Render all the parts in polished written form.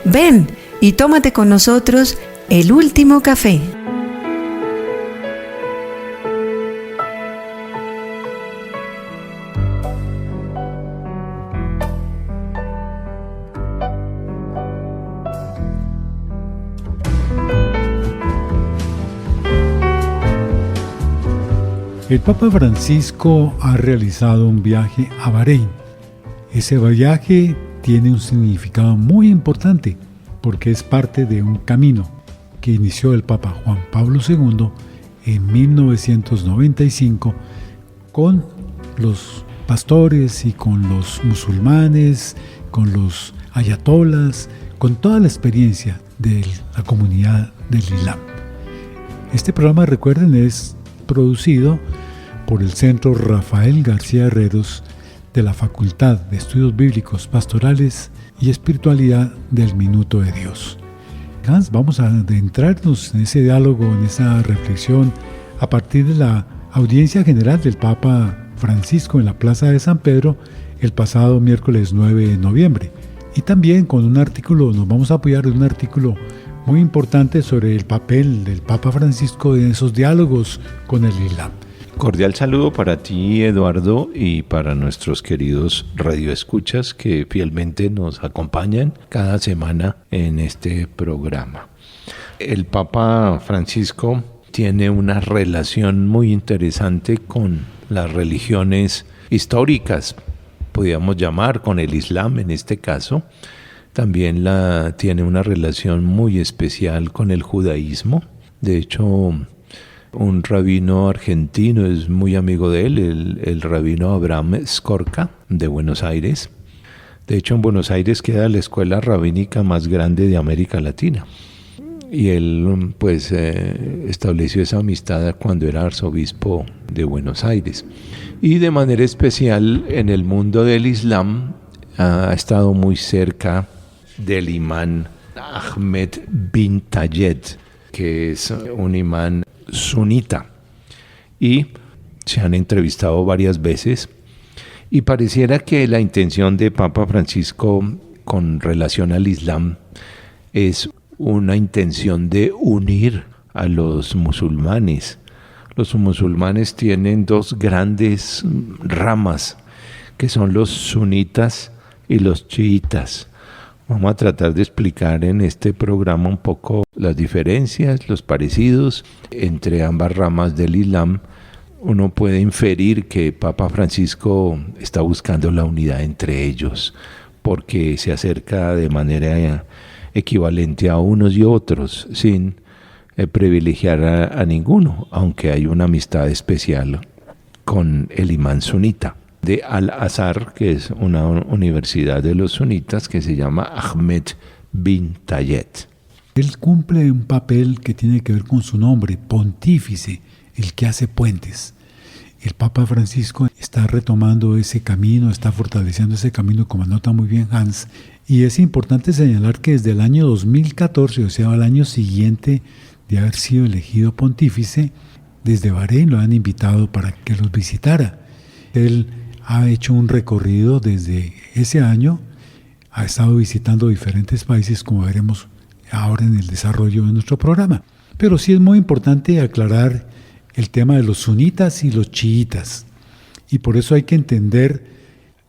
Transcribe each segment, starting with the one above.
Ven y tómate con nosotros el último café. El Papa Francisco ha realizado un viaje a Bahrein. Ese viaje tiene un significado muy importante porque es parte de un camino que inició el Papa Juan Pablo II en 1995 con los pastores y con los musulmanes, con los ayatolas, con toda la experiencia de la comunidad del Islam. Este programa, recuerden, es producido por el Centro Rafael García Herreros de la Facultad de Estudios Bíblicos, Pastorales y Espiritualidad del Minuto de Dios. Hans, vamos a adentrarnos en ese diálogo, en esa reflexión, a partir de la audiencia general del Papa Francisco en la Plaza de San Pedro el pasado miércoles 9 de noviembre. Y también con un artículo, nos vamos a apoyar en un artículo muy importante sobre el papel del Papa Francisco en esos diálogos con el Islam. Cordial saludo para ti, Eduardo, y para nuestros queridos radioescuchas que fielmente nos acompañan cada semana en este programa. El Papa Francisco tiene una relación muy interesante con las religiones históricas, podríamos llamar, con el Islam en este caso. También tiene una relación muy especial con el judaísmo. De hecho, un rabino argentino es muy amigo de él, el rabino Abraham Skorka de Buenos Aires. De hecho, en Buenos Aires queda la escuela rabínica más grande de América Latina. Y él estableció esa amistad cuando era arzobispo de Buenos Aires. Y de manera especial en el mundo del Islam ha estado muy cerca del imán Ahmed bin Tayed, que es un imán sunita, y se han entrevistado varias veces y pareciera que la intención de Papa Francisco con relación al Islam es una intención de unir a los musulmanes. Los musulmanes tienen dos grandes ramas que son los sunitas y los chiitas. Vamos a tratar de explicar en este programa un poco las diferencias, los parecidos entre ambas ramas del Islam. Uno puede inferir que Papa Francisco está buscando la unidad entre ellos, porque se acerca de manera equivalente a unos y otros, sin privilegiar a ninguno, aunque hay una amistad especial con el imán sunita de Al-Azhar, que es una universidad de los sunitas que se llama Ahmed bin Tayed. Él cumple un papel que tiene que ver con su nombre, pontífice, el que hace puentes. El Papa Francisco está retomando ese camino, está fortaleciendo ese camino, como anota muy bien Hans. Y es importante señalar que desde el año 2014, o sea, al año siguiente de haber sido elegido pontífice, desde Bahrein lo han invitado para que los visitara. Él ha hecho un recorrido desde ese año, ha estado visitando diferentes países, como veremos ahora en el desarrollo de nuestro programa. Pero sí es muy importante aclarar el tema de los sunitas y los chiitas. Y por eso hay que entender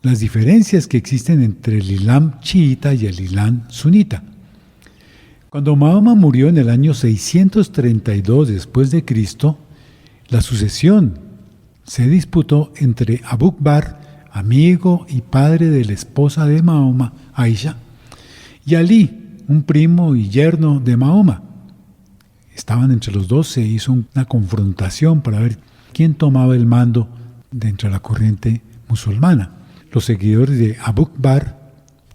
las diferencias que existen entre el Islam chiita y el Islam sunita. Cuando Mahoma murió en el año 632 después de Cristo, la sucesión se disputó entre Abu Bakr, amigo y padre de la esposa de Mahoma, Aisha, y Ali, un primo y yerno de Mahoma. Estaban entre los dos, se hizo una confrontación para ver quién tomaba el mando dentro de la corriente musulmana. Los seguidores de Abu Bakr,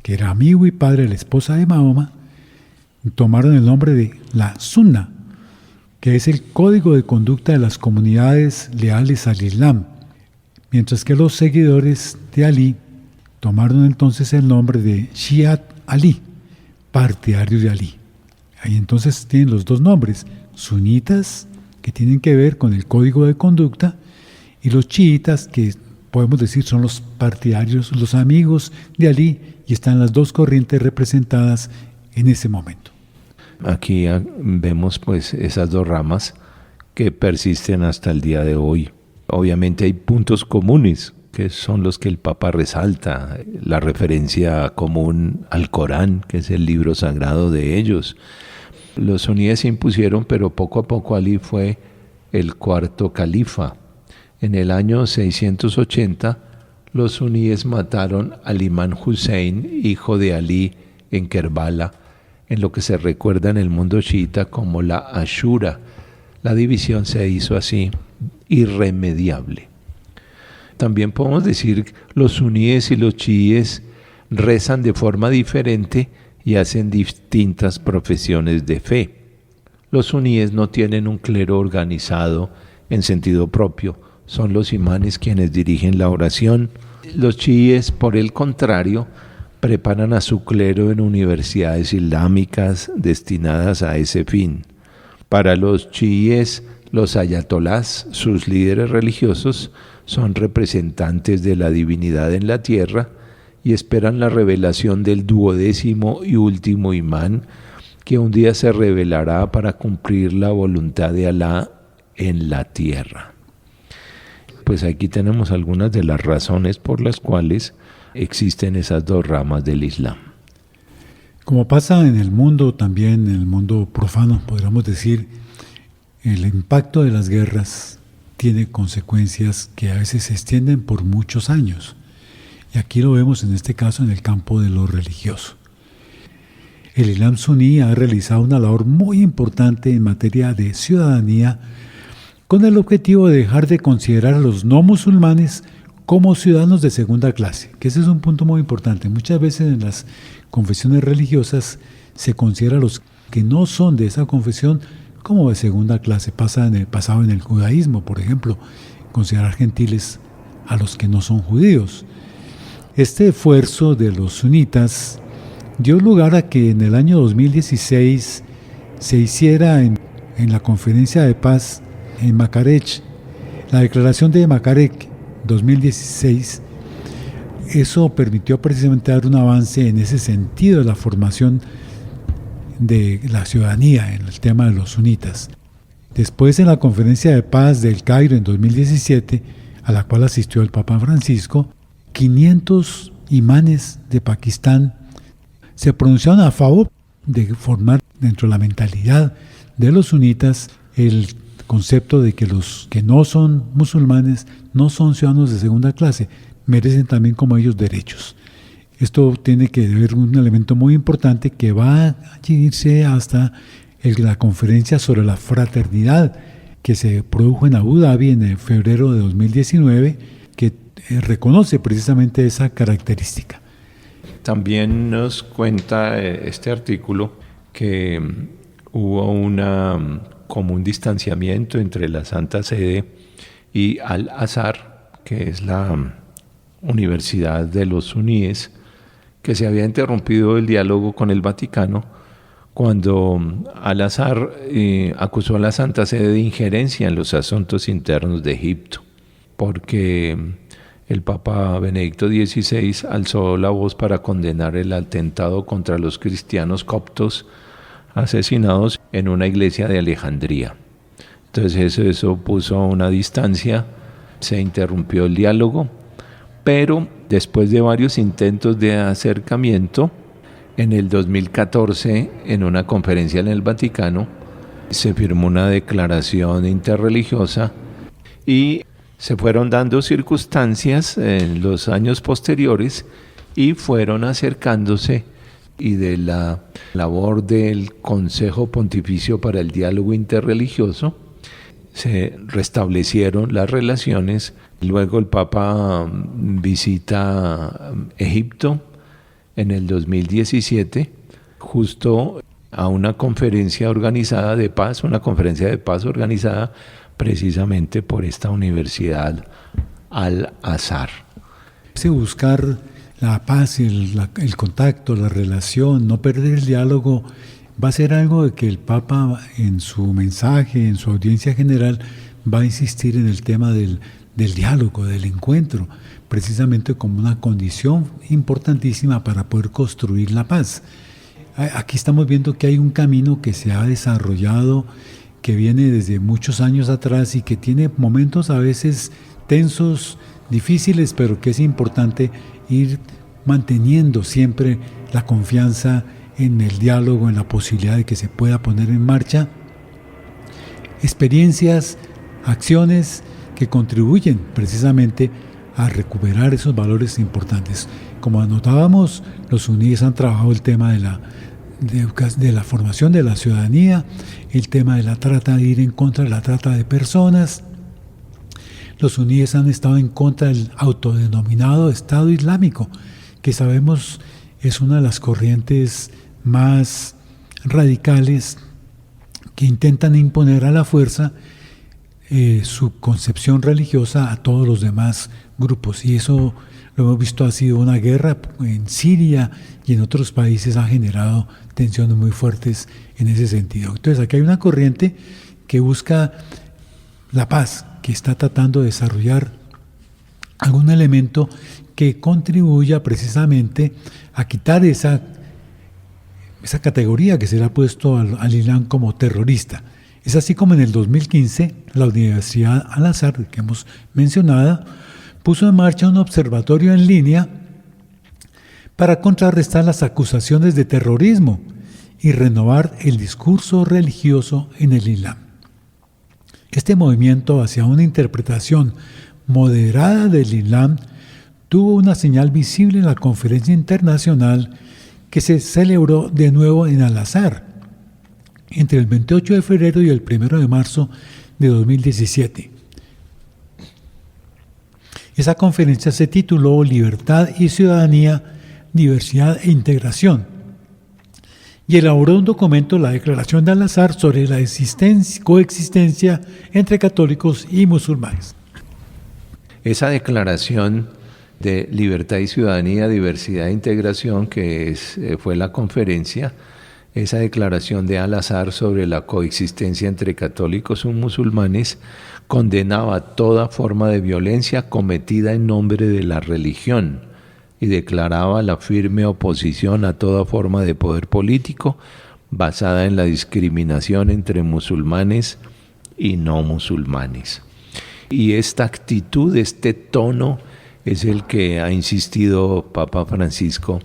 que era amigo y padre de la esposa de Mahoma, tomaron el nombre de la Sunna, que es el código de conducta de las comunidades leales al Islam, mientras que los seguidores de Ali tomaron entonces el nombre de Shiat Ali, partidarios de Ali. Ahí entonces tienen los dos nombres, sunitas, que tienen que ver con el código de conducta, y los chiitas, que podemos decir son los partidarios, los amigos de Ali, y están las dos corrientes representadas en ese momento. Aquí vemos pues esas dos ramas que persisten hasta el día de hoy. Obviamente hay puntos comunes, que son los que el Papa resalta, la referencia común al Corán, que es el libro sagrado de ellos. Los suníes se impusieron, pero poco a poco Ali fue el cuarto califa. En el año 680, los suníes mataron al imán Hussein, hijo de Ali, en Kerbala, en lo que se recuerda en el mundo chiita como la Ashura. La división se hizo así, irremediable. También podemos decir que los suníes y los chiíes rezan de forma diferente y hacen distintas profesiones de fe. Los suníes no tienen un clero organizado en sentido propio, son los imanes quienes dirigen la oración. Los chiíes, por el contrario, preparan a su clero en universidades islámicas destinadas a ese fin. Para los chiíes, los ayatolás, sus líderes religiosos, son representantes de la divinidad en la tierra y esperan la revelación del 12º y último imán, que un día se revelará para cumplir la voluntad de Alá en la tierra. Pues aquí tenemos algunas de las razones por las cuales existen esas dos ramas del Islam. Como pasa en el mundo, también en el mundo profano, podríamos decir, el impacto de las guerras tiene consecuencias que a veces se extienden por muchos años. Y aquí lo vemos en este caso en el campo de lo religioso. El Islam suní ha realizado una labor muy importante en materia de ciudadanía con el objetivo de dejar de considerar a los no musulmanes como ciudadanos de segunda clase, que ese es un punto muy importante. Muchas veces en las confesiones religiosas se considera a los que no son de esa confesión como de segunda clase. Pasa en el pasado en el judaísmo, por ejemplo, considerar gentiles a los que no son judíos. Este esfuerzo de los sunitas dio lugar a que en el año 2016 se hiciera en la conferencia de paz en Makarech, la declaración de Makarech 2016. Eso permitió precisamente dar un avance en ese sentido de la formación de la ciudadanía en el tema de los sunitas. Después, en la conferencia de paz del Cairo en 2017, a la cual asistió el Papa Francisco, 500 imanes de Pakistán se pronunciaron a favor de formar dentro de la mentalidad de los sunitas el concepto de que los que no son musulmanes no son ciudadanos de segunda clase, merecen también como ellos derechos. Esto tiene que ver un elemento muy importante que va a irse hasta la conferencia sobre la fraternidad que se produjo en Abu Dhabi en febrero de 2019, que reconoce precisamente esa característica. También nos cuenta este artículo que hubo como un distanciamiento entre la Santa Sede y Al-Azhar, que es la Universidad de los Suníes, que se había interrumpido el diálogo con el Vaticano cuando Al-Azhar acusó a la Santa Sede de injerencia en los asuntos internos de Egipto, porque el Papa Benedicto XVI alzó la voz para condenar el atentado contra los cristianos coptos asesinados en una iglesia de Alejandría. Entonces eso puso una distancia, se interrumpió el diálogo, pero después de varios intentos de acercamiento, en el 2014, en una conferencia en el Vaticano, se firmó una declaración interreligiosa y se fueron dando circunstancias en los años posteriores y fueron acercándose, y de la labor del Consejo Pontificio para el Diálogo Interreligioso se restablecieron las relaciones. Luego el Papa visita Egipto en el 2017, justo a una conferencia organizada de paz, organizada precisamente por esta universidad Al-Azhar. Buscar la paz, el contacto, la relación, no perder el diálogo, va a ser algo de que el Papa en su mensaje, en su audiencia general, va a insistir en el tema del diálogo, del encuentro, precisamente como una condición importantísima para poder construir la paz. aquí estamos viendo que hay un camino que se ha desarrollado, que viene desde muchos años atrás y que tiene momentos a veces tensos, difíciles, pero que es importante ir manteniendo siempre la confianza en el diálogo, en la posibilidad de que se pueda poner en marcha experiencias, acciones que contribuyen precisamente a recuperar esos valores importantes. Como anotábamos, los UNIES han trabajado el tema de la formación de la ciudadanía, el tema de la trata, de ir en contra de la trata de personas. Los UNIES han estado en contra del autodenominado Estado Islámico, que sabemos es una de las corrientes más radicales que intentan imponer a la fuerza su concepción religiosa a todos los demás grupos. Y eso lo hemos visto, ha sido una guerra en Siria y en otros países, ha generado tensiones muy fuertes en ese sentido. Entonces aquí hay una corriente que busca la paz, que está tratando de desarrollar algún elemento que contribuya precisamente a quitar esa categoría que se le ha puesto al Islam como terrorista. Es así como en el 2015 la Universidad Al-Azhar, que hemos mencionado, puso en marcha un observatorio en línea para contrarrestar las acusaciones de terrorismo y renovar el discurso religioso en el Islam. Este movimiento hacia una interpretación moderada del Islam tuvo una señal visible en la conferencia internacional que se celebró de nuevo en Al-Azhar entre el 28 de febrero y el 1 de marzo de 2017. Esa conferencia se tituló Libertad y Ciudadanía, Diversidad e Integración, y elaboró un documento, la Declaración de Al-Azhar, sobre la coexistencia entre católicos y musulmanes. Esa declaración de libertad y ciudadanía, diversidad e integración, que fue la conferencia, esa declaración de Al-Azhar sobre la coexistencia entre católicos y musulmanes, condenaba toda forma de violencia cometida en nombre de la religión y declaraba la firme oposición a toda forma de poder político basada en la discriminación entre musulmanes y no musulmanes. Y esta actitud, este tono, es el que ha insistido Papa Francisco,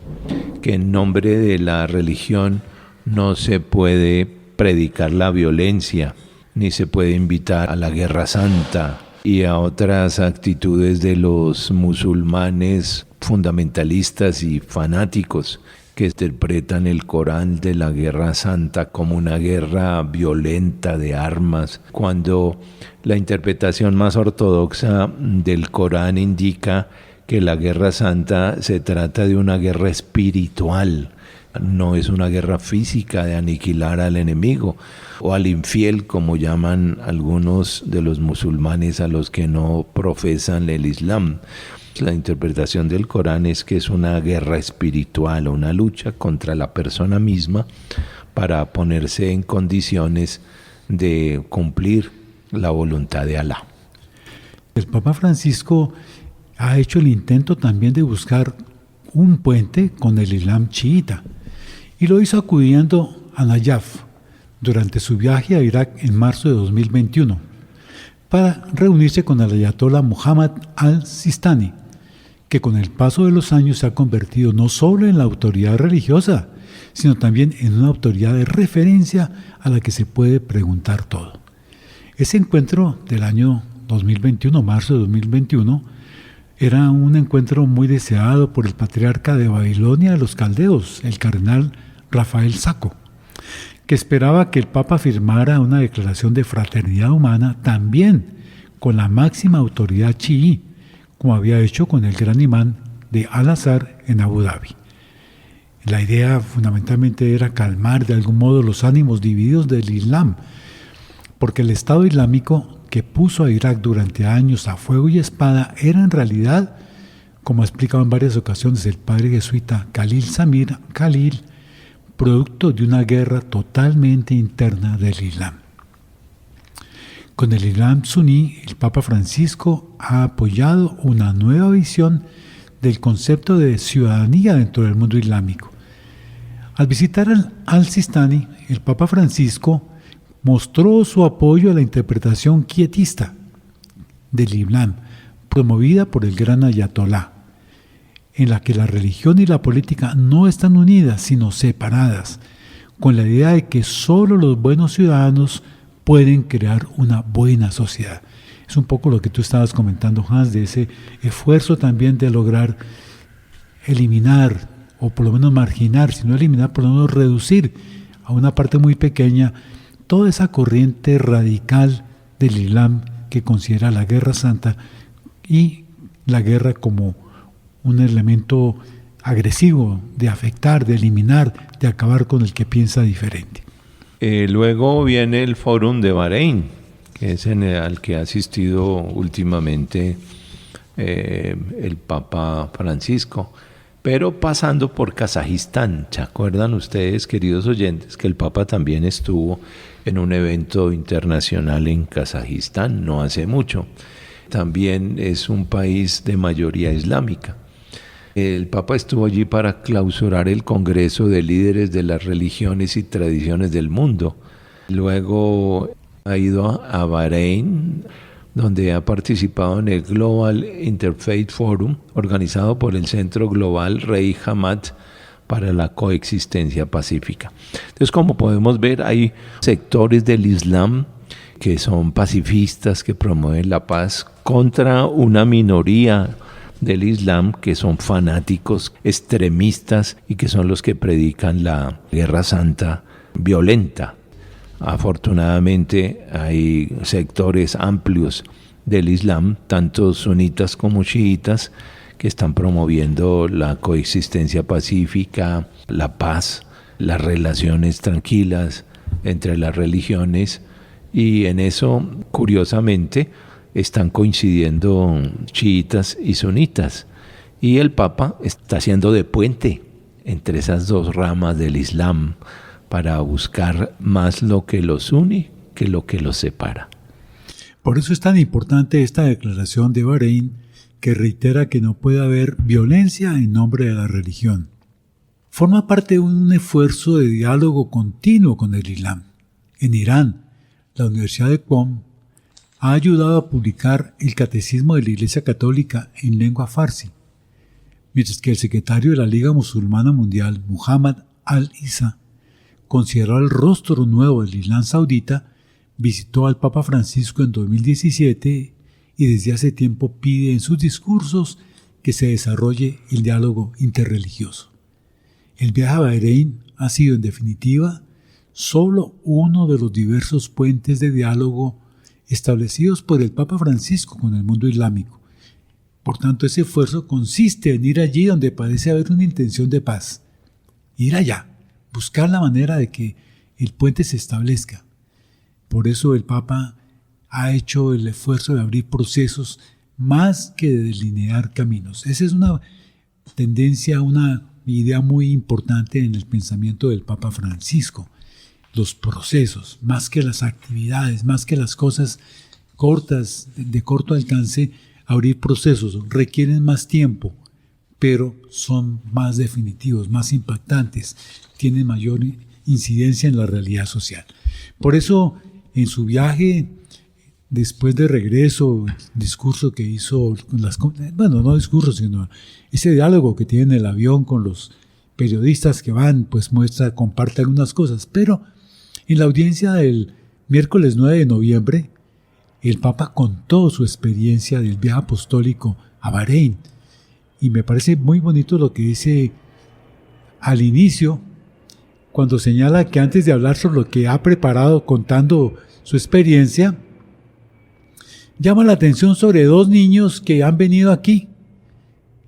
que en nombre de la religión no se puede predicar la violencia, ni se puede invitar a la guerra santa y a otras actitudes de los musulmanes fundamentalistas y fanáticos que interpretan el Corán de la guerra santa como una guerra violenta de armas, cuando la interpretación más ortodoxa del Corán indica que la guerra santa se trata de una guerra espiritual, no es una guerra física de aniquilar al enemigo o al infiel, como llaman algunos de los musulmanes a los que no profesan el Islam. La interpretación del Corán es que es una guerra espiritual, una lucha contra la persona misma para ponerse en condiciones de cumplir la voluntad de Alá. El Papa Francisco ha hecho el intento también de buscar un puente con el Islam chiita y lo hizo acudiendo a Nayaf durante su viaje a Irak en marzo de 2021 para reunirse con el ayatolá Muhammad al-Sistani, que con el paso de los años se ha convertido no solo en la autoridad religiosa, sino también en una autoridad de referencia a la que se puede preguntar todo. Ese encuentro del año 2021, marzo de 2021, era un encuentro muy deseado por el patriarca de Babilonia de los caldeos, el cardenal Rafael Sacco, que esperaba que el Papa firmara una declaración de fraternidad humana también con la máxima autoridad chií, como había hecho con el gran imán de Al-Azhar en Abu Dhabi. La idea fundamentalmente era calmar de algún modo los ánimos divididos del Islam, porque el Estado Islámico que puso a Irak durante años a fuego y espada era en realidad, como ha explicado en varias ocasiones el padre jesuita Khalil Samir Khalil, producto de una guerra totalmente interna del Islam. Con el Islam suní, el Papa Francisco ha apoyado una nueva visión del concepto de ciudadanía dentro del mundo islámico. Al visitar al-Sistani, el Papa Francisco mostró su apoyo a la interpretación quietista del Islam, promovida por el gran ayatolá, en la que la religión y la política no están unidas, sino separadas, con la idea de que solo los buenos ciudadanos pueden crear una buena sociedad. Es un poco lo que tú estabas comentando, Hans, de ese esfuerzo también de lograr eliminar, o por lo menos marginar, si no eliminar, por lo menos reducir a una parte muy pequeña toda esa corriente radical del Islam que considera la Guerra Santa y la guerra como un elemento agresivo de afectar, de eliminar, de acabar con el que piensa diferente. Luego viene el Fórum de Bahrein, que es al que ha asistido últimamente el Papa Francisco, pero pasando por Kazajistán. ¿Se acuerdan ustedes, queridos oyentes, que el Papa también estuvo en un evento internacional en Kazajistán no hace mucho? También es un país de mayoría islámica. El Papa estuvo allí para clausurar el Congreso de Líderes de las Religiones y Tradiciones del Mundo. Luego ha ido a Bahrein, donde ha participado en el Global Interfaith Forum, organizado por el Centro Global Rey Hamad para la Coexistencia Pacífica. Entonces, como podemos ver, hay sectores del Islam que son pacifistas, que promueven la paz, contra una minoría del Islam que son fanáticos, extremistas y que son los que predican la Guerra Santa violenta. Afortunadamente hay sectores amplios del Islam, tanto sunitas como chiitas, que están promoviendo la coexistencia pacífica, la paz, las relaciones tranquilas entre las religiones, y en eso, curiosamente, están coincidiendo chiitas y sunitas, y el Papa está haciendo de puente entre esas dos ramas del Islam para buscar más lo que los une que lo que los separa. Por eso es tan importante esta declaración de Bahrein, que reitera que no puede haber violencia en nombre de la religión. Forma parte de un esfuerzo de diálogo continuo con el Islam. En Irán, la Universidad de Qom ha ayudado a publicar el Catecismo de la Iglesia Católica en lengua farsi, mientras que el secretario de la Liga Musulmana Mundial, Muhammad al-Isa, considerado el rostro nuevo del Islam saudita, visitó al Papa Francisco en 2017 y desde hace tiempo pide en sus discursos que se desarrolle el diálogo interreligioso. El viaje a Bahrein ha sido, en definitiva, solo uno de los diversos puentes de diálogo establecidos por el Papa Francisco con el mundo islámico. Por tanto, ese esfuerzo consiste en ir allí donde parece haber una intención de paz. Ir allá, buscar la manera de que el puente se establezca. Por eso el Papa ha hecho el esfuerzo de abrir procesos más que de delinear caminos. Esa es una tendencia, una idea muy importante en el pensamiento del Papa Francisco. Los procesos, más que las actividades, más que las cosas cortas, de corto alcance, abrir procesos requieren más tiempo, pero son más definitivos, más impactantes, tienen mayor incidencia en la realidad social. Por eso, en su viaje, después de regreso, el discurso que hizo, no discurso, sino ese diálogo que tiene en el avión con los periodistas que van, pues comparte algunas cosas, pero en la audiencia del miércoles 9 de noviembre, el Papa contó su experiencia del viaje apostólico a Bahrein, y me parece muy bonito lo que dice al inicio, cuando señala que antes de hablar sobre lo que ha preparado contando su experiencia, llama la atención sobre dos niños que han venido aquí,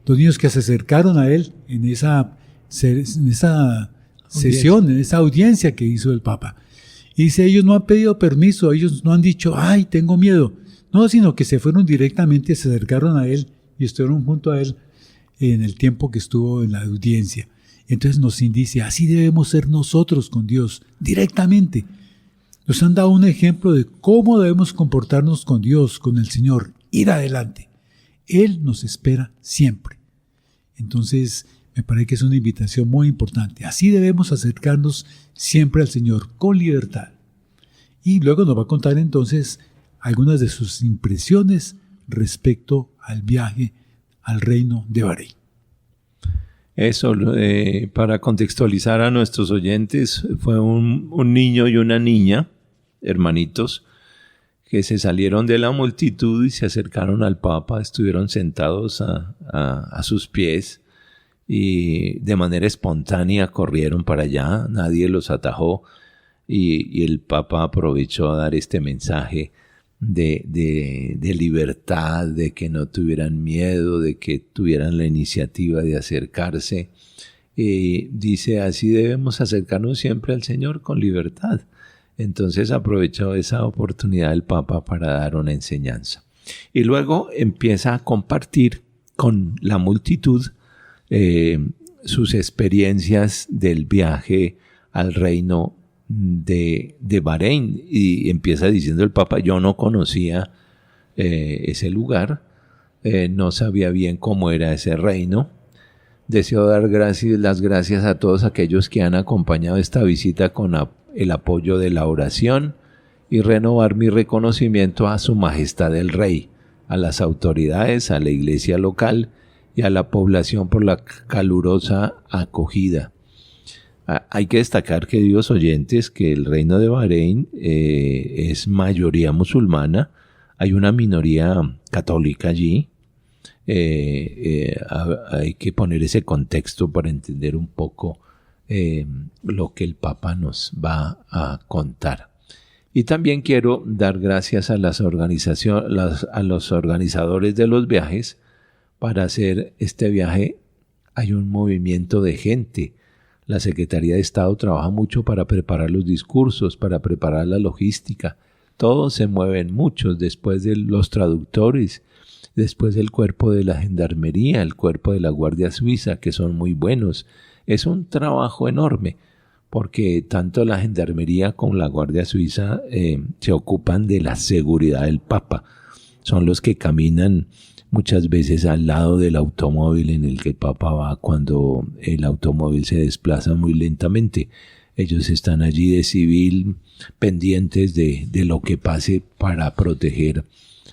dos niños que se acercaron a él en esa sesión, en esa audiencia que hizo el Papa. Y dice, ellos no han pedido permiso, ellos no han dicho, ay, tengo miedo. No, sino que se fueron directamente, se acercaron a él y estuvieron junto a él en el tiempo que estuvo en la audiencia. Entonces nos indica, así debemos ser nosotros con Dios, directamente. Nos han dado un ejemplo de cómo debemos comportarnos con Dios, con el Señor, ir adelante. Él nos espera siempre. Entonces, Me parece que es una invitación muy importante. Así debemos acercarnos siempre al Señor, con libertad. Y luego nos va a contar entonces algunas de sus impresiones respecto al viaje al reino de Bahrein. Eso, para contextualizar a nuestros oyentes, fue un niño y una niña, hermanitos, que se salieron de la multitud y se acercaron al Papa, estuvieron sentados a sus pies y de manera espontánea corrieron para allá, nadie los atajó y el Papa aprovechó a dar este mensaje de libertad, de que no tuvieran miedo, de que tuvieran la iniciativa de acercarse. Dice, así debemos acercarnos siempre al Señor con libertad. Entonces aprovechó esa oportunidad el Papa para dar una enseñanza. Y luego empieza a compartir con la multitud sus experiencias del viaje al reino de Bahrein, y empieza diciendo el Papa, yo no conocía ese lugar, no sabía bien cómo era ese reino. Deseo dar las gracias a todos aquellos que han acompañado esta visita con el apoyo de la oración y renovar mi reconocimiento a Su Majestad el Rey, a las autoridades, a la iglesia local y a la población por la calurosa acogida. Hay que destacar, queridos oyentes, que el reino de Bahrein es mayoría musulmana, hay una minoría católica allí. Hay que poner ese contexto para entender un poco lo que el Papa nos va a contar. Y también quiero dar gracias a las organizaciones, a los organizadores de los viajes. Para hacer este viaje hay un movimiento de gente. La Secretaría de Estado trabaja mucho para preparar los discursos, para preparar la logística. Todos se mueven muchos, después de los traductores, después del cuerpo de la Gendarmería, el cuerpo de la Guardia Suiza, que son muy buenos. Es un trabajo enorme, porque tanto la Gendarmería como la Guardia Suiza se ocupan de la seguridad del Papa. Son los que caminan muchas veces al lado del automóvil en el que el Papa va cuando el automóvil se desplaza muy lentamente. Ellos están allí de civil, pendientes de lo que pase para proteger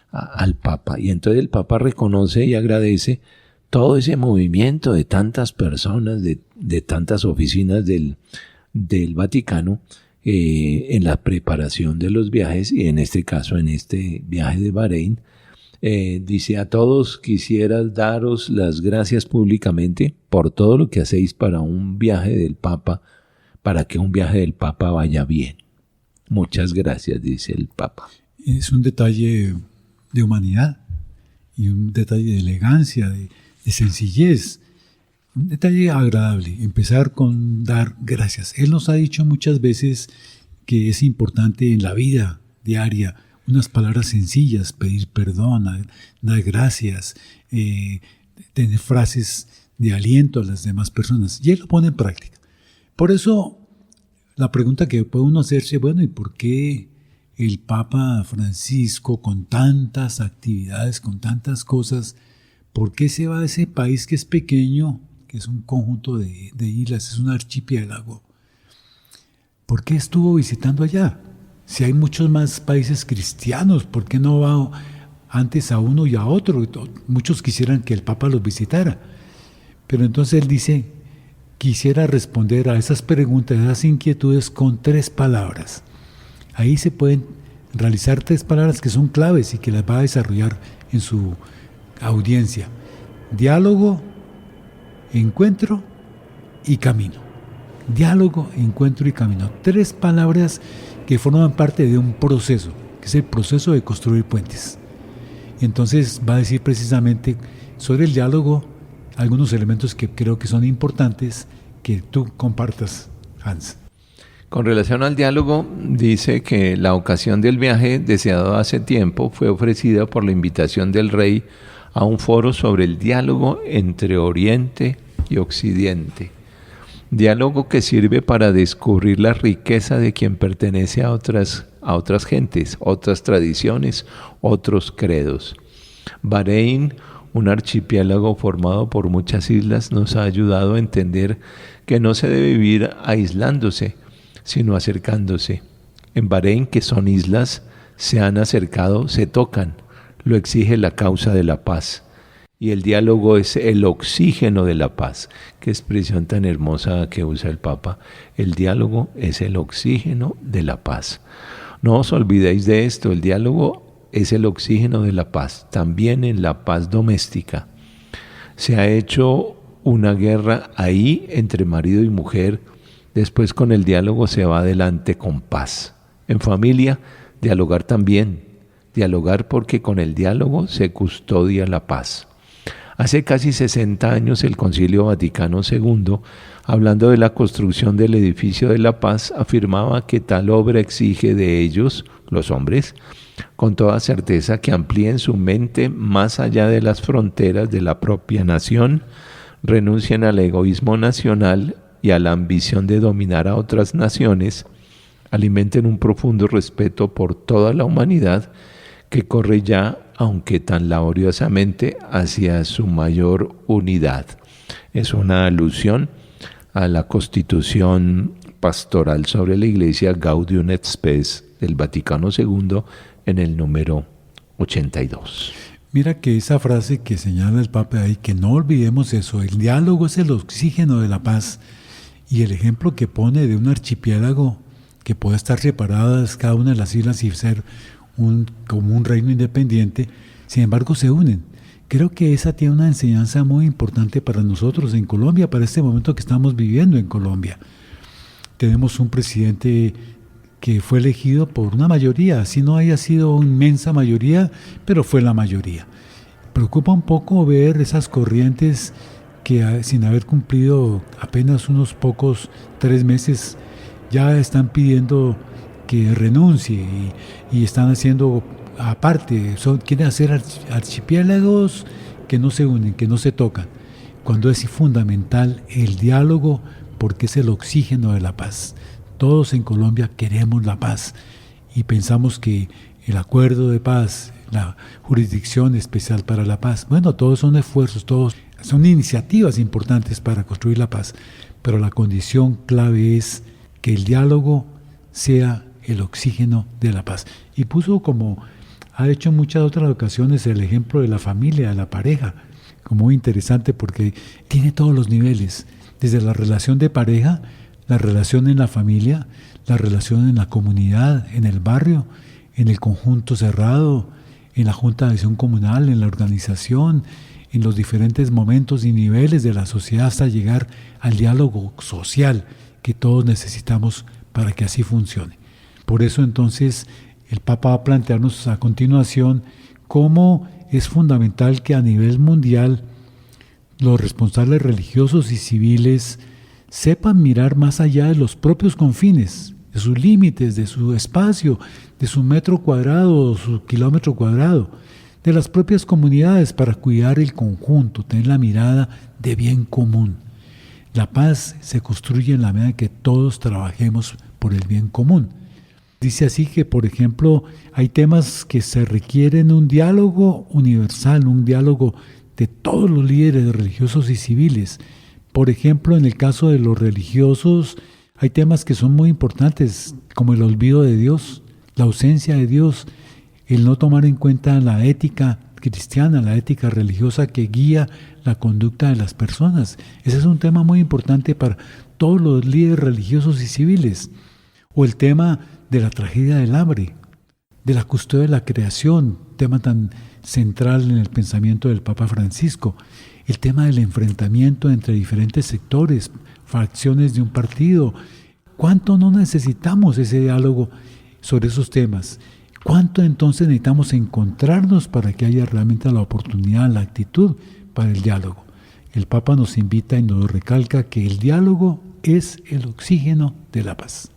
al Papa. Y entonces el Papa reconoce y agradece todo ese movimiento de tantas personas, de tantas oficinas del Vaticano en la preparación de los viajes, y en este caso, en este viaje de Bahrein. Dice, a todos quisiera daros las gracias públicamente por todo lo que hacéis para un viaje del Papa, para que un viaje del Papa vaya bien. Muchas gracias, dice el Papa. Es un detalle de humanidad y un detalle de elegancia, de sencillez, un detalle agradable, empezar con dar gracias. Él nos ha dicho muchas veces que es importante en la vida diaria unas palabras sencillas, pedir perdón, dar gracias, tener frases de aliento a las demás personas, y él lo pone en práctica. Por eso la pregunta que puede uno hacerse, bueno, ¿y por qué el Papa Francisco, con tantas actividades, con tantas cosas, por qué se va a ese país que es pequeño, que es un conjunto de islas, es un archipiélago? ¿Por qué estuvo visitando allá? Si hay muchos más países cristianos, ¿por qué no va antes a uno y a otro? Muchos quisieran que el Papa los visitara. Pero entonces él dice, quisiera responder a esas preguntas, a esas inquietudes con 3 palabras. Ahí se pueden realizar 3 palabras que son claves y que las va a desarrollar en su audiencia. Diálogo, encuentro y camino. Diálogo, encuentro y camino. 3 palabras que forman parte de un proceso, que es el proceso de construir puentes. Entonces va a decir precisamente sobre el diálogo algunos elementos que creo que son importantes que tú compartas, Hans. Con relación al diálogo, dice que la ocasión del viaje deseado hace tiempo fue ofrecida por la invitación del rey a un foro sobre el diálogo entre Oriente y Occidente. Diálogo que sirve para descubrir la riqueza de quien pertenece a otras gentes, otras tradiciones, otros credos. Bahrein, un archipiélago formado por muchas islas, nos ha ayudado a entender que no se debe vivir aislándose, sino acercándose. En Bahrein, que son islas, se han acercado, se tocan, lo exige la causa de la paz. Y el diálogo es el oxígeno de la paz. Qué expresión tan hermosa que usa el Papa. El diálogo es el oxígeno de la paz. No os olvidéis de esto, el diálogo es el oxígeno de la paz, también en la paz doméstica. Se ha hecho una guerra ahí entre marido y mujer, después con el diálogo se va adelante con paz. En familia, dialogar también, dialogar porque con el diálogo se custodia la paz. Hace casi 60 años el Concilio Vaticano II, hablando de la construcción del edificio de la paz, afirmaba que tal obra exige de ellos, los hombres, con toda certeza que amplíen su mente más allá de las fronteras de la propia nación, renuncien al egoísmo nacional y a la ambición de dominar a otras naciones, alimenten un profundo respeto por toda la humanidad que corre ya, aunque tan laboriosamente, hacia su mayor unidad. Es una alusión a la Constitución Pastoral sobre la Iglesia Gaudium et Spes del Vaticano II en el número 82. Mira que esa frase que señala el Papa ahí, que no olvidemos eso, el diálogo es el oxígeno de la paz, y el ejemplo que pone de un archipiélago que puede estar separadas cada una de las islas y ser como un reino independiente, sin embargo se unen. Creo que esa tiene una enseñanza muy importante para nosotros en Colombia, para este momento que estamos viviendo en Colombia. Tenemos un presidente que fue elegido por una mayoría, así no haya sido una inmensa mayoría, pero fue la mayoría. Preocupa un poco ver esas corrientes que sin haber cumplido apenas unos pocos 3 meses, ya están pidiendo que renuncie y están haciendo aparte, quieren hacer archipiélagos que no se unen, que no se tocan, cuando es fundamental el diálogo porque es el oxígeno de la paz. Todos en Colombia queremos la paz y pensamos que el acuerdo de paz, la jurisdicción especial para la paz, bueno, todos son esfuerzos, todos son iniciativas importantes para construir la paz, pero la condición clave es que el diálogo sea el oxígeno de la paz. Y puso, como ha hecho en muchas otras ocasiones, el ejemplo de la familia, de la pareja, como muy interesante porque tiene todos los niveles, desde la relación de pareja, la relación en la familia, la relación en la comunidad, en el barrio, en el conjunto cerrado, en la junta de acción comunal, en la organización, en los diferentes momentos y niveles de la sociedad hasta llegar al diálogo social que todos necesitamos para que así funcione. Por eso entonces el Papa va a plantearnos a continuación cómo es fundamental que a nivel mundial los responsables religiosos y civiles sepan mirar más allá de los propios confines, de sus límites, de su espacio, de su metro cuadrado, su kilómetro cuadrado, de las propias comunidades para cuidar el conjunto, tener la mirada de bien común. La paz se construye en la medida que todos trabajemos por el bien común. Dice así que, por ejemplo, hay temas que se requieren un diálogo universal, un diálogo de todos los líderes religiosos y civiles. Por ejemplo, en el caso de los religiosos, hay temas que son muy importantes, como el olvido de Dios, la ausencia de Dios, el no tomar en cuenta la ética cristiana, la ética religiosa que guía la conducta de las personas. Ese es un tema muy importante para todos los líderes religiosos y civiles. O el tema de la tragedia del hambre, de la custodia de la creación, tema tan central en el pensamiento del Papa Francisco. El tema del enfrentamiento entre diferentes sectores, facciones de un partido. ¿Cuánto no necesitamos ese diálogo sobre esos temas? ¿Cuánto entonces necesitamos encontrarnos para que haya realmente la oportunidad, la actitud para el diálogo? El Papa nos invita y nos recalca que el diálogo es el oxígeno de la paz.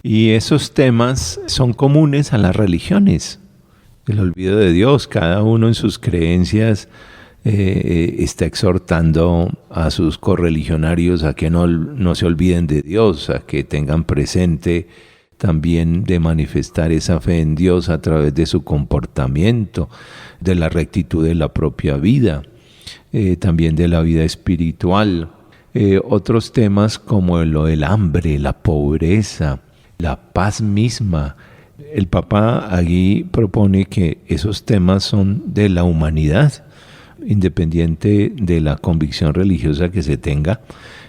Y esos temas son comunes a las religiones. El olvido de Dios, cada uno en sus creencias está exhortando a sus correligionarios a que no se olviden de Dios, a que tengan presente también de manifestar esa fe en Dios a través de su comportamiento, de la rectitud de la propia vida. también de la vida espiritual. Otros temas como lo del hambre, la pobreza, la paz misma. El Papa allí propone que esos temas son de la humanidad, independiente de la convicción religiosa que se tenga.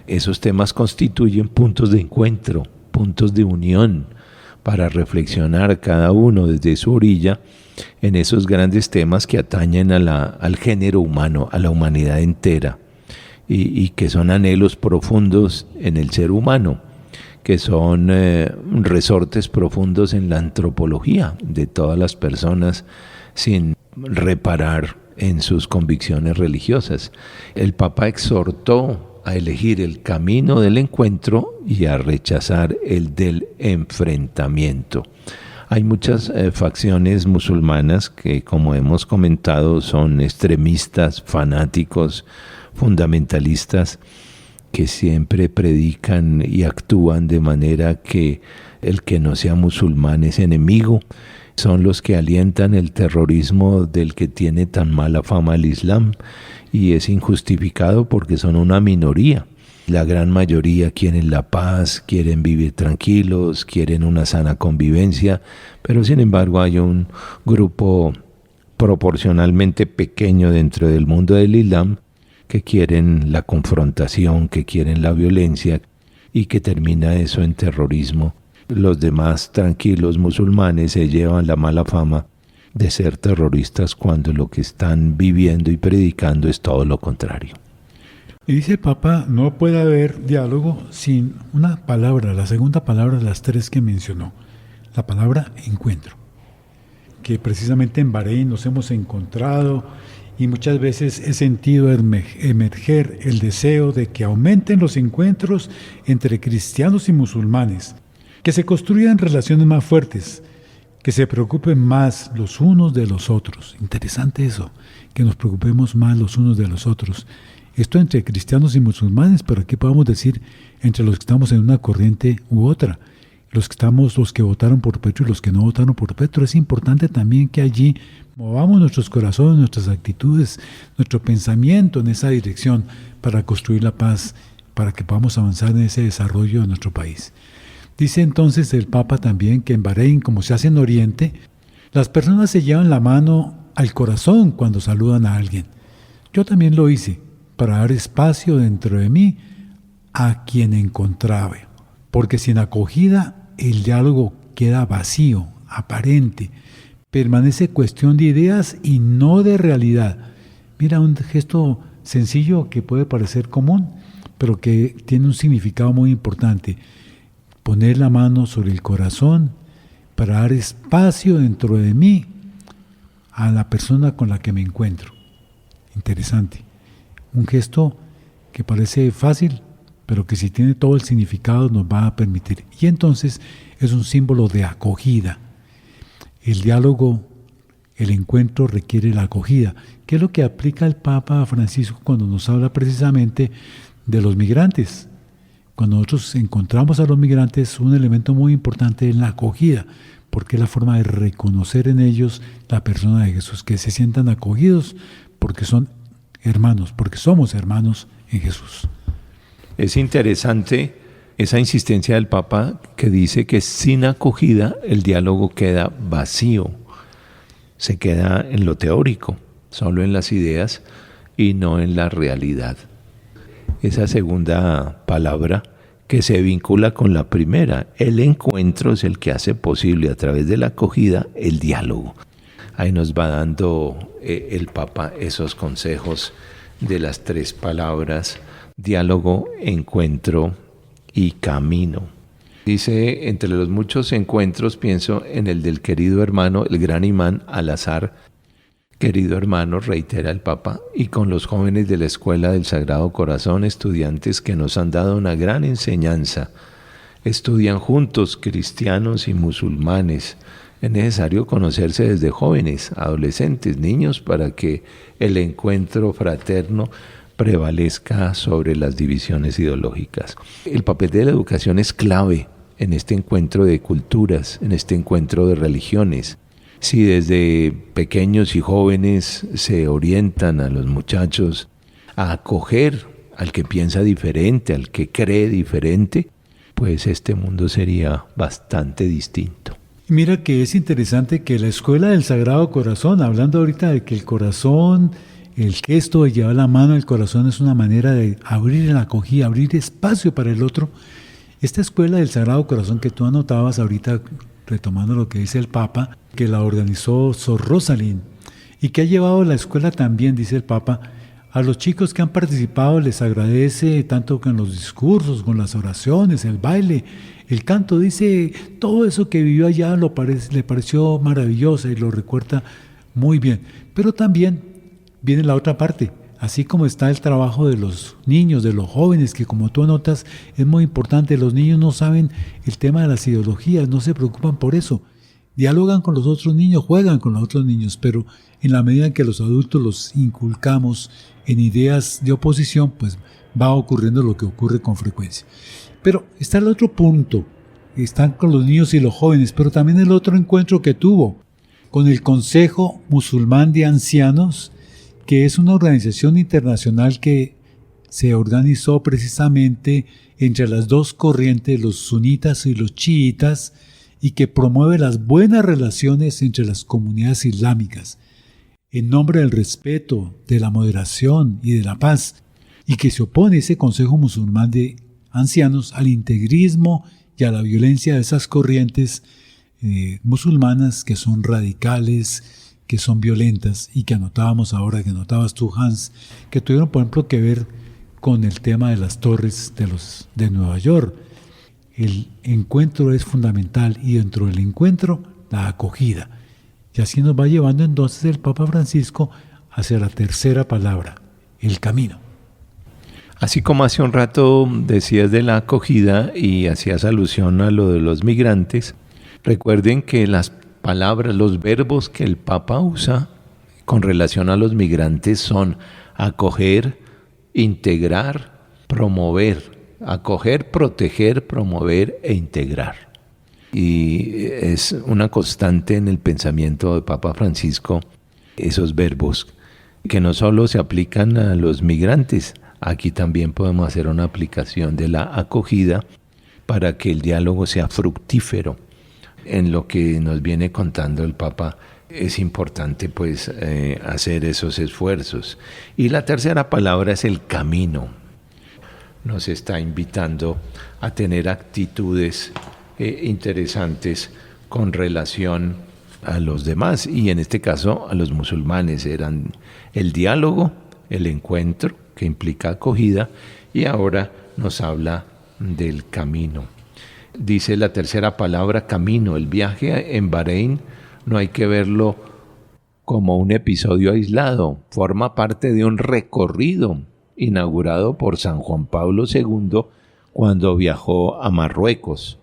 Esos temas constituyen puntos de encuentro, puntos de unión, para reflexionar cada uno desde su orilla en esos grandes temas que atañen al género humano, a la humanidad entera, y que son anhelos profundos en el ser humano, que son resortes profundos en la antropología de todas las personas, sin reparar en sus convicciones religiosas. El Papa exhortó a elegir el camino del encuentro y a rechazar el del enfrentamiento. Hay muchas facciones musulmanas que, como hemos comentado, son extremistas, fanáticos, fundamentalistas, que siempre predican y actúan de manera que el que no sea musulmán es enemigo. Son los que alientan el terrorismo del que tiene tan mala fama el Islam, y es injustificado porque son una minoría. La gran mayoría quieren la paz, quieren vivir tranquilos, quieren una sana convivencia, pero sin embargo hay un grupo proporcionalmente pequeño dentro del mundo del Islam que quieren la confrontación, que quieren la violencia, y que termina eso en terrorismo. Los demás tranquilos musulmanes se llevan la mala fama de ser terroristas cuando lo que están viviendo y predicando es todo lo contrario. Y dice el Papa, no puede haber diálogo sin una palabra, la segunda palabra de las tres que mencionó, la palabra encuentro, que precisamente en Bahrein nos hemos encontrado, y muchas veces he sentido emerger el deseo de que aumenten los encuentros entre cristianos y musulmanes, que se construyan relaciones más fuertes, que se preocupen más los unos de los otros. Interesante eso, que nos preocupemos más los unos de los otros. Esto entre cristianos y musulmanes, pero aquí podemos decir entre los que estamos en una corriente u otra, los que votaron por Petro y los que no votaron por Petro. Es importante también que allí movamos nuestros corazones, nuestras actitudes, nuestro pensamiento en esa dirección para construir la paz, para que podamos avanzar en ese desarrollo de nuestro país. Dice entonces el Papa también que en Bahrein, como se hace en Oriente, las personas se llevan la mano al corazón cuando saludan a alguien. Yo también lo hice para dar espacio dentro de mí a quien encontraba, porque sin acogida el diálogo queda vacío, aparente, permanece cuestión de ideas y no de realidad. Mira, un gesto sencillo que puede parecer común, pero que tiene un significado muy importante. Poner la mano sobre el corazón para dar espacio dentro de mí a la persona con la que me encuentro. Interesante. Un gesto que parece fácil, pero que si tiene todo el significado nos va a permitir. Y entonces es un símbolo de acogida. El diálogo, el encuentro requiere la acogida, que es lo que aplica el Papa Francisco cuando nos habla precisamente de los migrantes. Cuando nosotros encontramos a los migrantes, un elemento muy importante es la acogida, porque es la forma de reconocer en ellos la persona de Jesús, que se sientan acogidos porque son hermanos, porque somos hermanos en Jesús. Es interesante esa insistencia del Papa que dice que sin acogida el diálogo queda vacío, se queda en lo teórico, solo en las ideas y no en la realidad. Esa segunda palabra que se vincula con la primera, el encuentro es el que hace posible a través de la acogida el diálogo. Ahí nos va dando el Papa esos consejos de las tres palabras: diálogo, encuentro y camino. Dice, entre los muchos encuentros pienso en el del querido hermano, el gran imán Al-Azhar. Querido hermano, reitera el Papa, y con los jóvenes de la Escuela del Sagrado Corazón, estudiantes que nos han dado una gran enseñanza. Estudian juntos cristianos y musulmanes. Es necesario conocerse desde jóvenes, adolescentes, niños, para que el encuentro fraterno prevalezca sobre las divisiones ideológicas. El papel de la educación es clave en este encuentro de culturas, en este encuentro de religiones. Si desde pequeños y jóvenes se orientan a los muchachos a acoger al que piensa diferente, al que cree diferente, pues este mundo sería bastante distinto. Mira que es interesante que la Escuela del Sagrado Corazón, hablando ahorita de que el corazón, el gesto de llevar la mano al corazón es una manera de abrir la acogida, abrir espacio para el otro. Esta Escuela del Sagrado Corazón que tú anotabas ahorita, retomando lo que dice el Papa, que la organizó Sor Rosalind y que ha llevado la escuela también, dice el Papa, a los chicos que han participado les agradece tanto con los discursos, con las oraciones, el baile, el canto. Dice, todo eso que vivió allá le pareció maravilloso y lo recuerda muy bien. Pero también viene la otra parte, así como está el trabajo de los niños, de los jóvenes, que como tú anotas es muy importante. Los niños no saben el tema de las ideologías, no se preocupan por eso. Dialogan con los otros niños, juegan con los otros niños, pero en la medida en que los adultos los inculcamos en ideas de oposición, pues va ocurriendo lo que ocurre con frecuencia. Pero está el otro punto, están con los niños y los jóvenes, pero también el otro encuentro que tuvo con el Consejo Musulmán de Ancianos, que es una organización internacional que se organizó precisamente entre las dos corrientes, los sunitas y los chiitas, y que promueve las buenas relaciones entre las comunidades islámicas, en nombre del respeto, de la moderación y de la paz, y que se opone ese Consejo Musulmán de Ancianos al integrismo y a la violencia de esas corrientes musulmanas que son radicales, que son violentas, y que anotábamos ahora, que anotabas tú, Hans, que tuvieron, por ejemplo, que ver con el tema de las torres de Nueva York. El encuentro es fundamental y dentro del encuentro la acogida. Y así nos va llevando entonces el Papa Francisco hacia la tercera palabra, el camino. Así como hace un rato decías de la acogida y hacías alusión a lo de los migrantes, recuerden que las palabras, los verbos que el Papa usa con relación a los migrantes son acoger, integrar, promover. Acoger, proteger, promover e integrar. Y es una constante en el pensamiento de Papa Francisco esos verbos que no solo se aplican a los migrantes, aquí también podemos hacer una aplicación de la acogida para que el diálogo sea fructífero. En lo que nos viene contando el Papa es importante pues hacer esos esfuerzos. Y la tercera palabra es el camino. Nos está invitando a tener actitudes interesantes con relación a los demás, y en este caso a los musulmanes. Eran el diálogo, el encuentro, que implica acogida, y ahora nos habla del camino. Dice la tercera palabra, camino. El viaje en Bahrein no hay que verlo como un episodio aislado, forma parte de un recorrido inaugurado por San Juan Pablo II cuando viajó a Marruecos.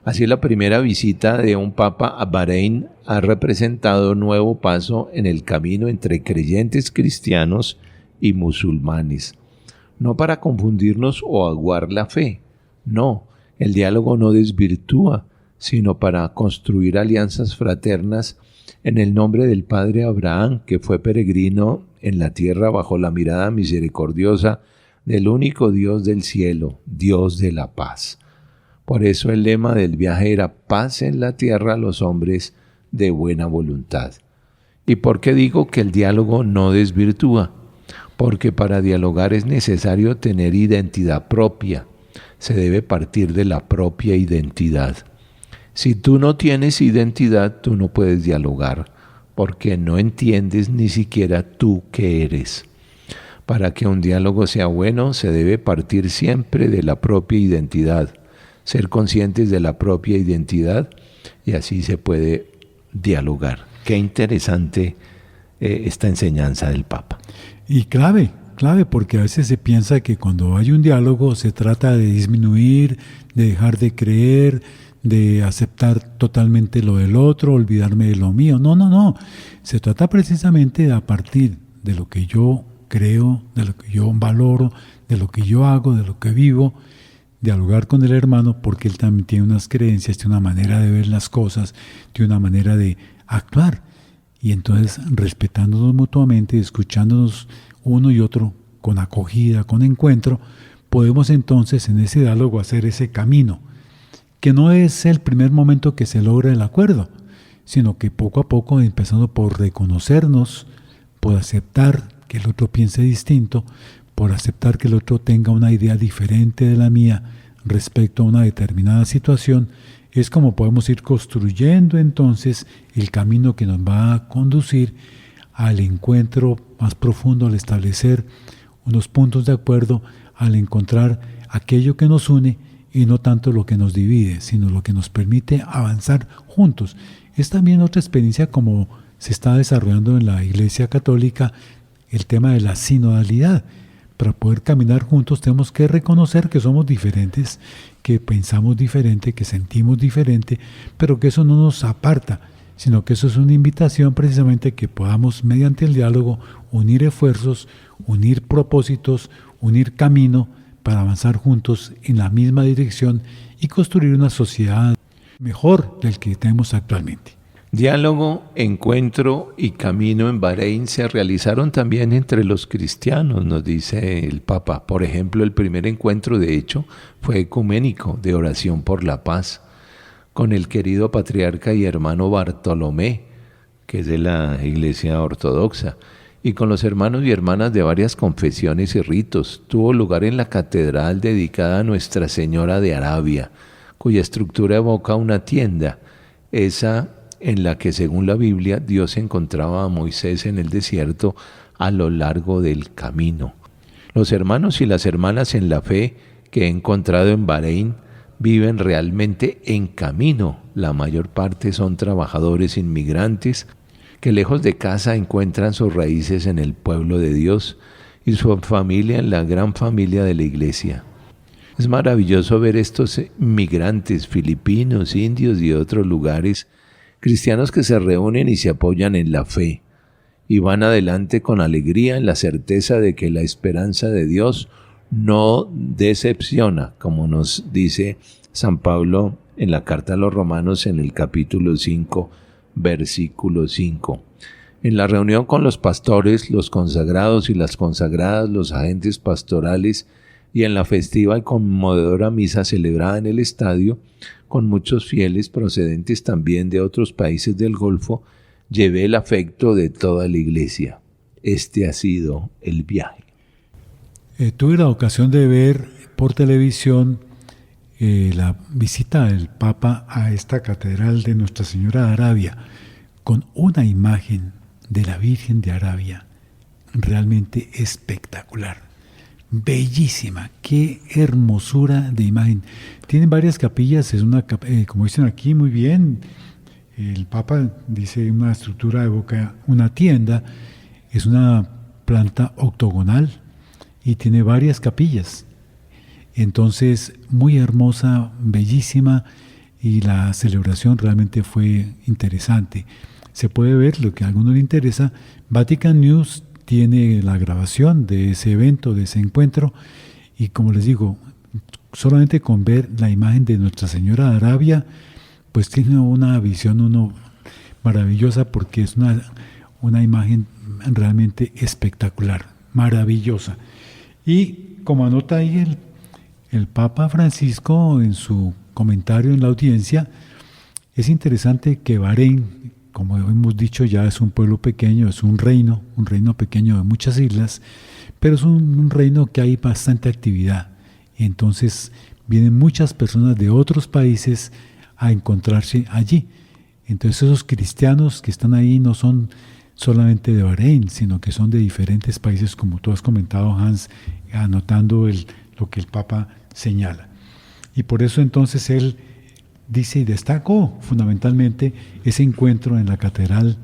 Así, la primera visita de un papa a Bahrein ha representado un nuevo paso en el camino entre creyentes cristianos y musulmanes. No para confundirnos o aguar la fe, no, el diálogo no desvirtúa, sino para construir alianzas fraternas en el nombre del padre Abraham, que fue peregrino en la tierra bajo la mirada misericordiosa del único Dios del cielo, Dios de la paz. Por eso el lema del viaje era paz en la tierra a los hombres de buena voluntad. ¿Y por qué digo que el diálogo no desvirtúa? Porque para dialogar es necesario tener identidad propia. Se debe partir de la propia identidad. Si tú no tienes identidad, tú no puedes dialogar, porque no entiendes ni siquiera tú qué eres. Para que un diálogo sea bueno, se debe partir siempre de la propia identidad, ser conscientes de la propia identidad, y así se puede dialogar. Qué interesante esta enseñanza del Papa. Y clave, porque a veces se piensa que cuando hay un diálogo se trata de disminuir, de dejar de creer, de aceptar totalmente lo del otro, olvidarme de lo mío. No. Se trata precisamente de, a partir de lo que yo creo, de lo que yo valoro, de lo que yo hago, de lo que vivo, dialogar con el hermano porque él también tiene unas creencias, tiene una manera de ver las cosas, tiene una manera de actuar. Y entonces, respetándonos mutuamente, escuchándonos uno y otro con acogida, con encuentro, podemos entonces en ese diálogo hacer ese camino, que no es el primer momento que se logra el acuerdo, sino que poco a poco, empezando por reconocernos, por aceptar que el otro piense distinto, por aceptar que el otro tenga una idea diferente de la mía respecto a una determinada situación, es como podemos ir construyendo entonces el camino que nos va a conducir al encuentro más profundo, al establecer unos puntos de acuerdo, al encontrar aquello que nos une y no tanto lo que nos divide, sino lo que nos permite avanzar juntos. Es también otra experiencia como se está desarrollando en la Iglesia Católica el tema de la sinodalidad. Para poder caminar juntos tenemos que reconocer que somos diferentes, que pensamos diferente, que sentimos diferente, pero que eso no nos aparta, sino que eso es una invitación precisamente que podamos mediante el diálogo unir esfuerzos, unir propósitos, unir camino para avanzar juntos en la misma dirección y construir una sociedad mejor del que tenemos actualmente. Diálogo, encuentro y camino en Bahrein se realizaron también entre los cristianos, nos dice el Papa. Por ejemplo, el primer encuentro, de hecho, fue ecuménico, de oración por la paz, con el querido patriarca y hermano Bartolomé, que es de la Iglesia Ortodoxa, y con los hermanos y hermanas de varias confesiones y ritos. Tuvo lugar en la catedral dedicada a Nuestra Señora de Arabia, cuya estructura evoca una tienda, esa en la que, según la Biblia, Dios encontraba a Moisés en el desierto a lo largo del camino. Los hermanos y las hermanas en la fe que he encontrado en Bahrein viven realmente en camino. La mayor parte son trabajadores inmigrantes que lejos de casa encuentran sus raíces en el pueblo de Dios y su familia en la gran familia de la Iglesia. Es maravilloso ver estos migrantes filipinos, indios y de otros lugares, cristianos que se reúnen y se apoyan en la fe y van adelante con alegría en la certeza de que la esperanza de Dios no decepciona, como nos dice San Pablo en la carta a los Romanos en el capítulo 5, versículo 5. En la reunión con los pastores, los consagrados y las consagradas, los agentes pastorales, y en la festiva y conmovedora misa celebrada en el estadio, con muchos fieles procedentes también de otros países del Golfo, llevé el afecto de toda la Iglesia. Este ha sido el viaje. Tuve la ocasión de ver por televisión la visita del Papa a esta catedral de Nuestra Señora de Arabia, con una imagen de la Virgen de Arabia realmente espectacular. Bellísima, qué hermosura de imagen. Tienen varias capillas, es una, como dicen aquí muy bien, el Papa dice una estructura evoca una tienda, es una planta octogonal y tiene varias capillas. Entonces, muy hermosa, bellísima, y la celebración realmente fue interesante. Se puede ver, lo que a alguno le interesa, Vatican News tiene la grabación de ese evento, de ese encuentro, y como les digo, solamente con ver la imagen de Nuestra Señora de Arabia, pues tiene una visión maravillosa, porque es una imagen realmente espectacular, maravillosa. Y como anota ahí el Papa Francisco en su comentario en la audiencia, es interesante que Bahrein, como hemos dicho ya, es un pueblo pequeño, es un reino pequeño de muchas islas, pero es un reino que hay bastante actividad. Y entonces vienen muchas personas de otros países a encontrarse allí. Entonces esos cristianos que están ahí no son solamente de Bahrein, sino que son de diferentes países, como tú has comentado, Hans, anotando lo que el Papa señala. Y por eso entonces él dice y destacó fundamentalmente ese encuentro en la catedral,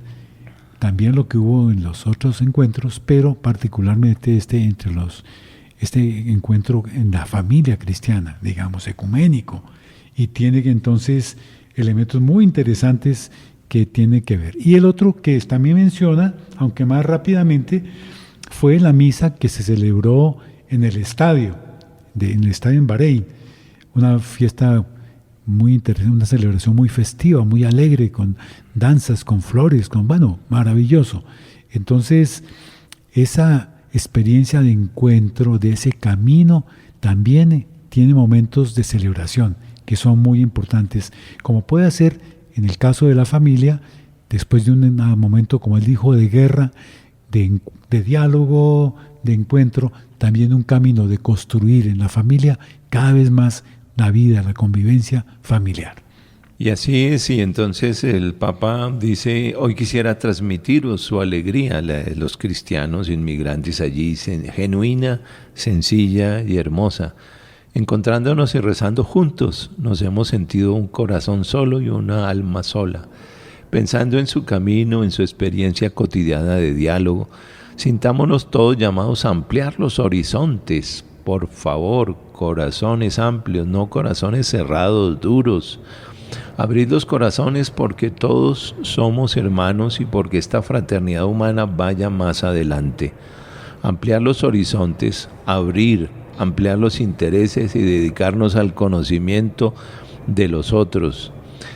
también lo que hubo en los otros encuentros, pero particularmente este encuentro en la familia cristiana, digamos, ecuménico, y tiene entonces elementos muy interesantes que tiene que ver. Y el otro que también menciona, aunque más rápidamente, fue la misa que se celebró en el estadio en Bahrein. una fiesta muy interesante, una celebración muy festiva, muy alegre, con danzas, con flores, maravilloso. Entonces, esa experiencia de encuentro, de ese camino, también tiene momentos de celebración que son muy importantes, como puede ser en el caso de la familia, después de un momento, como él dijo, de guerra, de diálogo, de encuentro, también un camino de construir en la familia cada vez más la vida, la convivencia familiar. Y así es, y entonces el Papa dice, hoy quisiera transmitiros su alegría, la de los cristianos inmigrantes allí, genuina, sencilla y hermosa. Encontrándonos y rezando juntos, nos hemos sentido un corazón solo y una alma sola. Pensando en su camino, en su experiencia cotidiana de diálogo, sintámonos todos llamados a ampliar los horizontes. Por favor, corazones amplios, no corazones cerrados, duros. Abrid los corazones porque todos somos hermanos y porque esta fraternidad humana vaya más adelante. Ampliar los horizontes, ampliar los intereses y dedicarnos al conocimiento de los otros.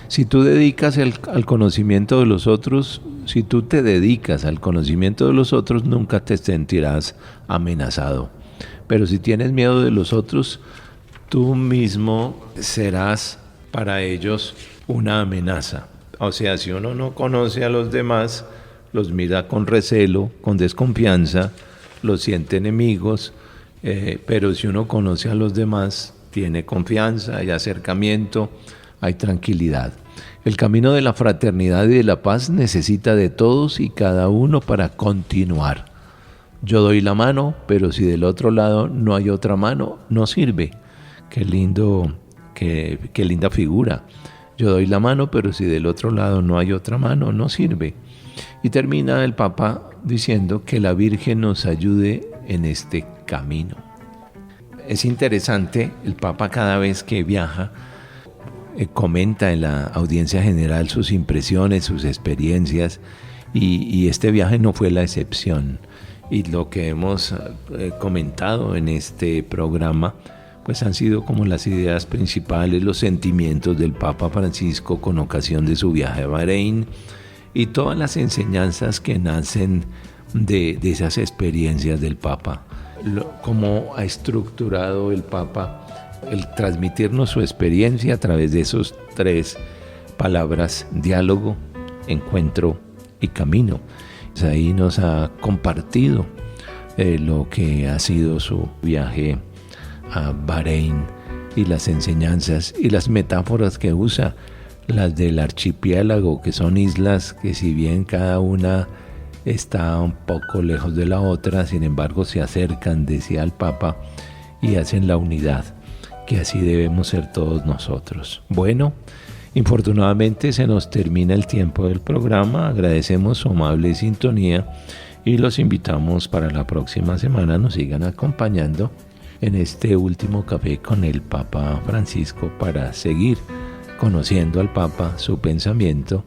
Si tú dedicas al conocimiento de los otros, si tú te dedicas al conocimiento de los otros, nunca te sentirás amenazado. Pero si tienes miedo de los otros, tú mismo serás para ellos una amenaza. O sea, si uno no conoce a los demás, los mira con recelo, con desconfianza, los siente enemigos, pero si uno conoce a los demás, tiene confianza, hay acercamiento, hay tranquilidad. El camino de la fraternidad y de la paz necesita de todos y cada uno para continuar. Yo doy la mano, pero si del otro lado no hay otra mano, no sirve. Qué linda figura. Yo doy la mano, pero si del otro lado no hay otra mano, no sirve. Y termina el Papa diciendo que la Virgen nos ayude en este camino. Es interesante, el Papa cada vez que viaja, comenta en la audiencia general sus impresiones, sus experiencias, y este viaje no fue la excepción. Y lo que hemos comentado en este programa, pues han sido como las ideas principales, los sentimientos del Papa Francisco con ocasión de su viaje a Bahrein y todas las enseñanzas que nacen de esas experiencias del Papa. Cómo ha estructurado el Papa el transmitirnos su experiencia a través de esos 3 palabras: diálogo, encuentro y camino. Ahí nos ha compartido lo que ha sido su viaje a Bahrein y las enseñanzas y las metáforas que usa, las del archipiélago, que son islas que si bien cada una está un poco lejos de la otra, sin embargo se acercan, decía el Papa, y hacen la unidad, que así debemos ser todos nosotros. Bueno, infortunadamente se nos termina el tiempo del programa. Agradecemos su amable sintonía y los invitamos para la próxima semana nos sigan acompañando en este último café con el Papa Francisco para seguir conociendo al Papa, su pensamiento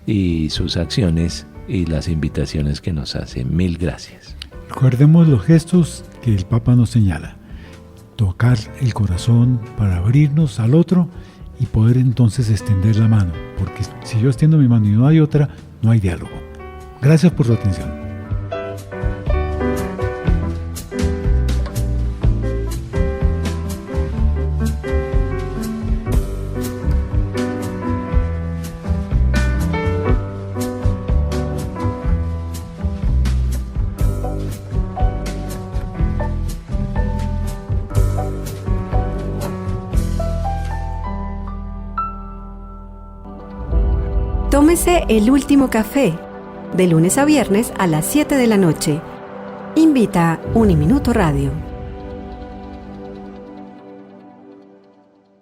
y sus acciones y las invitaciones que nos hace. Mil gracias. Recordemos los gestos que el Papa nos señala. Tocar el corazón para abrirnos al otro y poder entonces extender la mano, porque si yo extiendo mi mano y no hay otra, no hay diálogo. Gracias por su atención. Tómese el último café, de lunes a viernes a las 7 de la noche. Invita Uniminuto Radio.